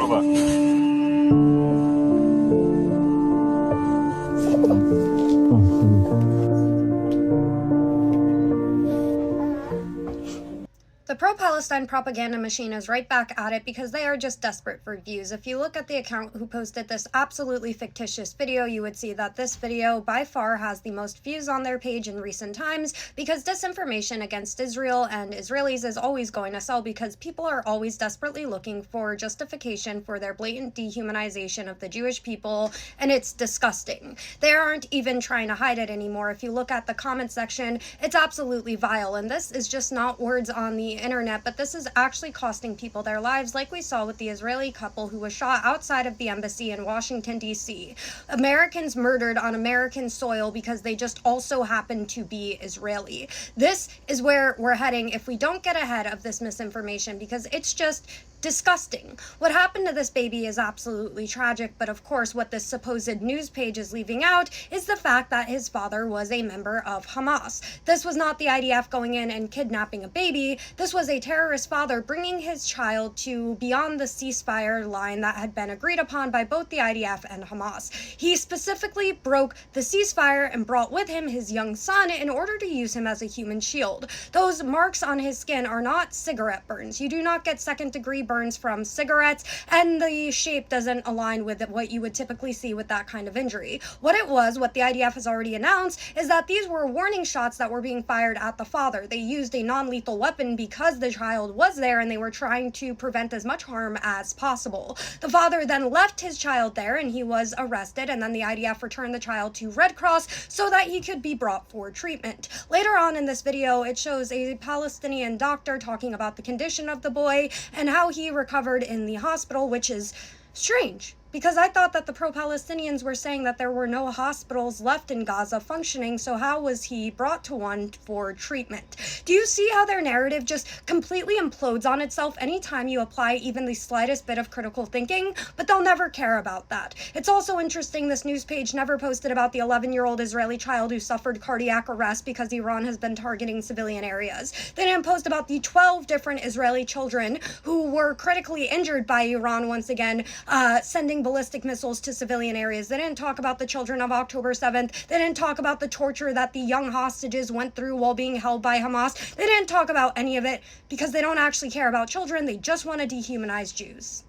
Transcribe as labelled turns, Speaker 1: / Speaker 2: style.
Speaker 1: 들어가.
Speaker 2: The pro-Palestine propaganda machine is right back at it because they are just desperate for views. If you look at the account who posted this absolutely fictitious video, you would see that this video by far has the most views on their page in recent times because disinformation against Israel and Israelis is always going to sell because people are always desperately looking for justification for their blatant dehumanization of the Jewish people, and it's disgusting. They aren't even trying to hide it anymore. If you look at the comment section, it's absolutely vile, and this is just not words on the internet, but this is actually costing people their lives, like we saw with the Israeli couple who was shot outside of the embassy in Washington, D.C. Americans murdered on American soil because they just also happen to be Israeli. This is where we're heading if we don't get ahead of this misinformation, because it's just disgusting. What happened to this baby is absolutely tragic, but of course what this supposed news page is leaving out is the fact that his father was a member of Hamas. This was not the IDF going in and kidnapping a baby. This was a terrorist father bringing his child to beyond the ceasefire line that had been agreed upon by both the IDF and Hamas. He specifically broke the ceasefire and brought with him his young son in order to use him as a human shield. Those marks on his skin are not cigarette burns. You do not get second-degree burns from cigarettes, and the shape doesn't align with what you would typically see with that kind of injury. What the IDF has already announced, is that these were warning shots that were being fired at the father. They used a non-lethal weapon because the child was there and they were trying to prevent as much harm as possible. The father then left his child there and he was arrested, and then the IDF returned the child to Red Cross so that he could be brought for treatment. Later on in this video, it shows a Palestinian doctor talking about the condition of the boy and how he recovered in the hospital, which is strange, because I thought that the pro-Palestinians were saying that there were no hospitals left in Gaza functioning, so how was he brought to one for treatment? Do you see how their narrative just completely implodes on itself anytime you apply even the slightest bit of critical thinking? But they'll never care about that. It's also interesting this news page never posted about the 11-year-old Israeli child who suffered cardiac arrest because Iran has been targeting civilian areas. They didn't post about the 12 different Israeli children who were critically injured by Iran once again, sending ballistic missiles to civilian areas. They didn't talk about the children of October 7th. They didn't talk about the torture that the young hostages went through while being held by Hamas. They didn't talk about any of it because they don't actually care about children. They just want to dehumanize Jews.